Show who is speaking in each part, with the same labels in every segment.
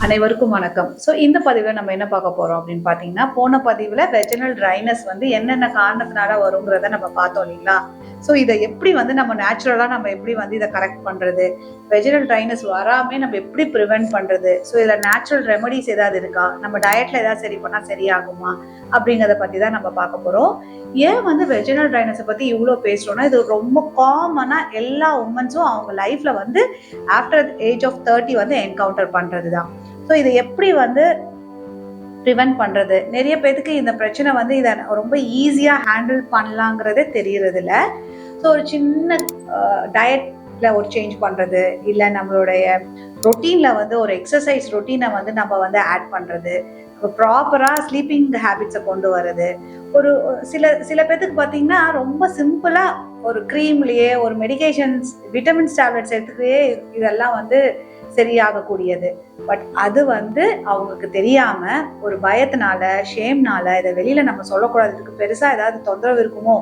Speaker 1: அனைவருக்கும் வணக்கம். இந்த பதிவில் நம்ம என்ன பார்க்க போறோம் அப்படின்னு பார்த்தீங்கன்னா, போன பதிவில் வெஜினல் ட்ரைனஸ் என்னென்ன காரணத்தினால வருங்கிறத நம்ம பார்த்தோம் இல்லைங்களா? இதை எப்படி நம்ம நேச்சுரலா நம்ம எப்படி இதை கரெக்ட் பண்றது, வெஜினல் ட்ரைனஸ் வராம நம்ம எப்படி ப்ரிவென்ட் பண்றது, இதுல நேச்சுரல் ரெமடிஸ் ஏதாவது இருக்கா, நம்ம டயட்ல ஏதாவது சரி பண்ணா சரியாகுமா அப்படிங்கிறத பத்தி தான் நம்ம பார்க்க போறோம். ஏன் வெஜினல் ட்ரைனஸை பத்தி இவ்வளோ பேசுறோம்னா, இது ரொம்ப காமனா எல்லா உமன்ஸும் அவங்க லைஃப்ல ஆஃப்டர் ஏஜ் ஆஃப் 30 என்கவுண்டர் பண்றதுதான். இதை எப்படி ப்ரிவென்ட் பண்றது, நிறைய பேருக்கு இந்த பிரச்சனை இதை ரொம்ப ஈஸியா ஹேண்டில் பண்ணலாங்கிறதே தெரியறது இல்லை. ஒரு சின்ன டயட்ல ஒரு சேஞ்ச் பண்றது, இல்லை நம்மளுடைய ரொட்டீன்ல ஒரு எக்ஸசைஸ் ரொட்டீனை நம்ம ஆட் பண்றது, ப்ராப்பரா ஸ்லீப்பிங் ஹேபிட்ஸை கொண்டு வர்றது, ஒரு சில பேருக்கு பார்த்தீங்கன்னா ரொம்ப சிம்பிளா ஒரு க்ரீம்லயே ஒரு மெடிகேஷன்ஸ் விட்டமின்ஸ் டேப்லெட்ஸ் எடுத்துக்கவே இதெல்லாம் சரியாகக்கூடியது. பட் அது அவங்களுக்கு தெரியாம ஒரு பயத்தினால ஷேம்னால இதை வெளியில நம்ம சொல்லக்கூடாது, இதுக்கு பெருசா ஏதாவது தொந்தரவு இருக்குமோ,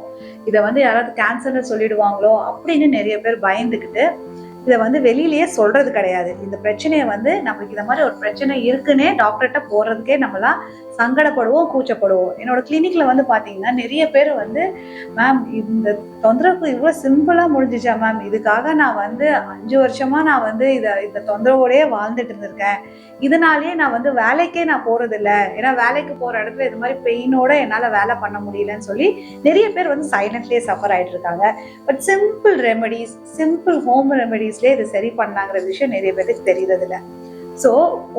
Speaker 1: இதை யாராவது கேன்சர்னு சொல்லிடுவாங்களோ அப்படின்னு நிறைய பேர் பயந்துக்கிட்டு இதை வெளியிலேயே சொல்றது கிடையாது. இந்த பிரச்சனையை நம்மளுக்கு இந்த மாதிரி ஒரு பிரச்சனை இருக்குன்னே டாக்டர்கிட்ட போறதுக்கே நம்மளாம் சங்கடப்படுவோம், கூச்சப்படுவோம். என்னோட கிளினிக்ல பாத்தீங்கன்னா நிறைய பேர் மேம் இந்த தொந்தரவுக்கு இவ்வளவு சிம்பிளா முடிஞ்சிச்சா மேம், இதுக்காக நான் 5 வருஷமா நான் இந்த தொந்தரவோடயே வாழ்ந்துட்டு இருந்திருக்கேன், இதனாலேயே நான் வேலைக்கே நான் போறது இல்லை, ஏன்னா வேலைக்கு போற இடத்துல இது மாதிரி பெயினோட என்னால வேலை பண்ண முடியலன்னு சொல்லி நிறைய பேர் சைலண்ட்லயே சஃபர் ஆயிட்டு இருக்காங்க. But simple remedies, simple home ரெமெடிஸ்லயே இது சரி பண்ணலாங்கிற விஷயம் நிறைய பேருக்கு தெரியறது இல்லை.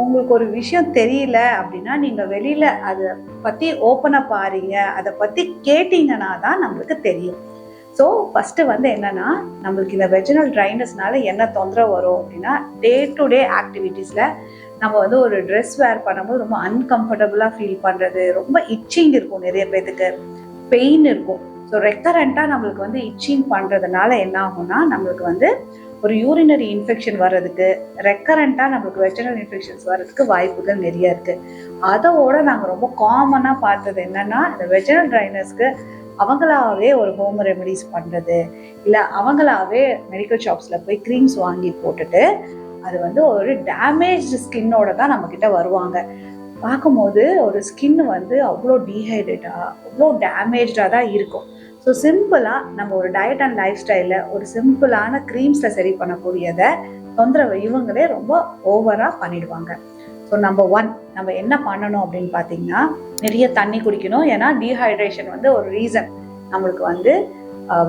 Speaker 1: உங்களுக்கு ஒரு விஷயம் தெரியல அப்படின்னா நீங்க வெளியில அதை பத்தி ஓப்பனா பாருங்க, அதை பத்தி கேட்டீங்கன்னா தான் நம்மளுக்கு தெரியும். ஃபர்ஸ்ட் என்னன்னா, நம்மளுக்கு இந்த வெஜினல் ட்ரைனஸ்னால என்ன தொந்தரவு வரும் அப்படின்னா, டே டு டே ஆக்டிவிட்டீஸ்ல நம்ம ஒரு ட்ரெஸ் வேர் பண்ணும்போது ரொம்ப அன்கம்ஃபர்டபுளா ஃபீல் பண்றது, ரொம்ப இச்சிங் இருக்கும், நிறைய பேருக்கு பெயின் இருக்கும். ரெக்கரண்டா நம்மளுக்கு இச்சிங் பண்றதுனால என்ன ஆகும்னா, நம்மளுக்கு ஒரு யூரினரி இன்ஃபெக்ஷன் வர்றதுக்கு, ரெக்கரண்டா நம்மளுக்கு வெஜினல் இன்ஃபெக்ஷன்ஸ் வர்றதுக்கு வாய்ப்புகள் நிறைய இருக்கு. அதோட நாங்கள் ரொம்ப காமனா பார்த்தது என்னன்னா, இந்த வெஜினல் ட்ரைனஸ்க்கு அவங்களாவே ஒரு ஹோம் ரெமெடிஸ் பண்றது, இல்லை அவங்களாவே மெடிக்கல் ஷாப்ஸ்ல போய் க்ரீம்ஸ் வாங்கி போட்டுட்டு அது ஒரு டேமேஜ் ஸ்கின்னோட தான் நம்ம கிட்ட வருவாங்க. பார்க்கும்போது ஒரு ஸ்கின் அவ்வளோ டீஹைட்ரேட்டா அவ்வளோ டேமேஜா தான் இருக்கும். சிம்பிளா நம்ம ஒரு டயட் அண்ட் லைஃப் ஸ்டைல ஒரு சிம்பிளான க்ரீம்ஸ்ல சரி பண்ணக்கூடியதை தொந்தரவு இவங்களே ரொம்ப ஓவரா பண்ணிடுவாங்க. நம்பர் 1 நம்ம என்ன பண்ணணும் அப்படின்னு பார்த்தீங்கன்னா, நிறைய தண்ணி குடிக்கணும். ஏன்னா டீஹைட்ரேஷன் ஒரு ரீசன் நம்மளுக்கு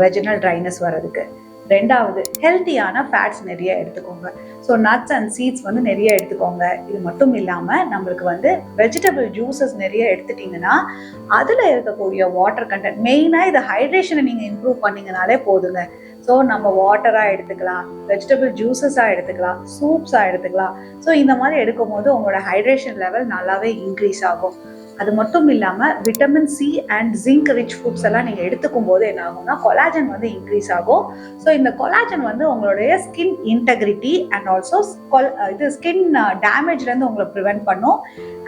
Speaker 1: வெஜினல் ட்ரைனஸ் வர்றதுக்கு. 2வது, ஹெல்த்தியான ஃபேட்ஸ் நிறைய எடுத்துக்கோங்க. நட்ஸ் அண்ட் சீட்ஸ் நிறைய எடுத்துக்கோங்க. இது மட்டும் இல்லாமல் நம்மளுக்கு வெஜிடபிள் ஜூஸஸ் நிறைய எடுத்துட்டீங்கன்னா அதில் இருக்கக்கூடிய வாட்டர் கண்டென்ட், மெயினாக இது ஹைட்ரேஷனை நீங்கள் இம்ப்ரூவ் பண்ணீங்கனாலே போதுங்க. நம்ம வாட்டராக எடுத்துக்கலாம், வெஜிடபிள் ஜூஸஸாக எடுத்துக்கலாம், சூப்ஸாக எடுத்துக்கலாம். இந்த மாதிரி எடுக்கும் போது உங்களோட ஹைட்ரேஷன் லெவல் நல்லாவே இன்க்ரீஸ் ஆகும். அது மட்டும் இல்லாமல் vitamin C and zinc rich foods எல்லாம் நீங்கள் எடுத்துக்கும் போது என்ன ஆகும்னா, கொலாஜன் இன்க்ரீஸ் ஆகும். இந்த கொலாஜன் உங்களுடைய ஸ்கின் இன்டெகிரிட்டி அண்ட் ஆல்சோ இது ஸ்கின் டேமேஜ்லேருந்து உங்களை ப்ரிவென்ட் பண்ணும்.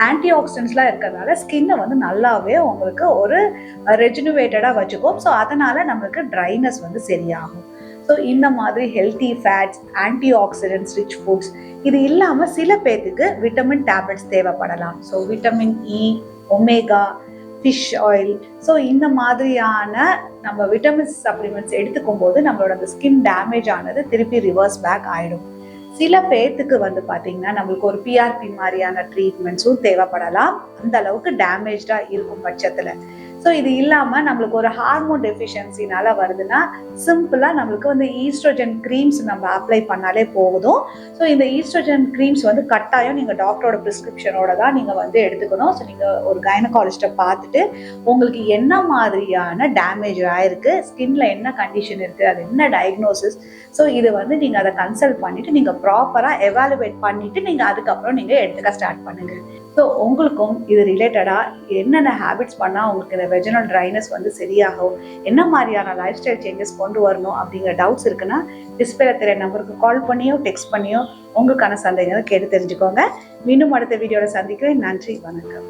Speaker 1: ஆன்டி ஆக்சிடென்ட்ஸ்லாம் இருக்கிறதுனால ஸ்கின்னை நல்லாவே உங்களுக்கு ஒரு ரெஜினுவேட்டடாக வச்சுக்கும். அதனால நம்மளுக்கு ட்ரைனஸ் சரியாகும். இந்த மாதிரி healthy fats, anti oxidants rich foods, இது இல்லாமல் சில பேருக்கு விட்டமின் டேப்லெட்ஸ் தேவைப்படலாம். Vitamin E, omega, fish oil, இந்த மாதிரியான நம்ம விட்டமின்ஸ் சப்ளிமெண்ட்ஸ் எடுத்துக்கும் போது நம்மளோட அந்த ஸ்கின் டேமேஜ் ஆனது திருப்பி ரிவர்ஸ் பேக் ஆயிடும். சில பேர்த்துக்கு பார்த்தீங்கன்னா நம்மளுக்கு ஒரு பிஆர்பி மாதிரியான ட்ரீட்மெண்ட்ஸும் தேவைப்படலாம், அந்த அளவுக்கு டேமேஜா இருக்கும் பட்சத்துல. இது இல்லாம நம்மளுக்கு ஒரு ஹார்மோன் டெஃபிஷியன்சினால வருதுன்னா, சிம்பிளா நம்மளுக்கு ஈஸ்ட்ரோஜன் க்ரீம்ஸ் நம்ம அப்ளை பண்ணாலே போதும். இந்த ஈஸ்ட்ரோஜன் க்ரீம்ஸ் கட்டாயம் நீங்க டாக்டரோட பிரிஸ்கிரிப்ஷனோட தான் நீங்க எடுத்துக்கணும். நீங்க ஒரு கைனகாலஜிஸ்ட பார்த்துட்டு உங்களுக்கு என்ன மாதிரியான டேமேஜ் ஆயிருக்கு, ஸ்கின்ல என்ன கண்டிஷன் இருக்கு, அது என்ன டயக்னோசிஸ், இது நீங்க அதை கன்சல்ட் பண்ணிட்டு நீங்க ப்ராப்பரா எவாலுவேட் பண்ணிட்டு நீங்க அதுக்கப்புறம் நீங்க எடுத்துக்க ஸ்டார்ட் பண்ணுங்க. உங்களுக்கும் இது ரிலேட்டடா என்னென்ன ஹேபிட்ஸ் பண்ணா உங்களுக்கு இந்த வெஜினல் ட்ரைனஸ் சரியாகும், என்ன மாதிரியான லைஃப் ஸ்டைல் சேஞ்சஸ் கொண்டு வரணும் அப்படிங்கிற டவுட்ஸ் இருக்குன்னா, டிஸ்பிளேல தெரிய நம்பருக்கு கால் பண்ணியோ டெக்ஸ்ட் பண்ணியோ உங்களுக்கான சந்தேகங்களை கேட்டு தெரிஞ்சுக்கோங்க. மீண்டும் அடுத்த வீடியோட சந்திக்கிறேன். நன்றி, வணக்கம்.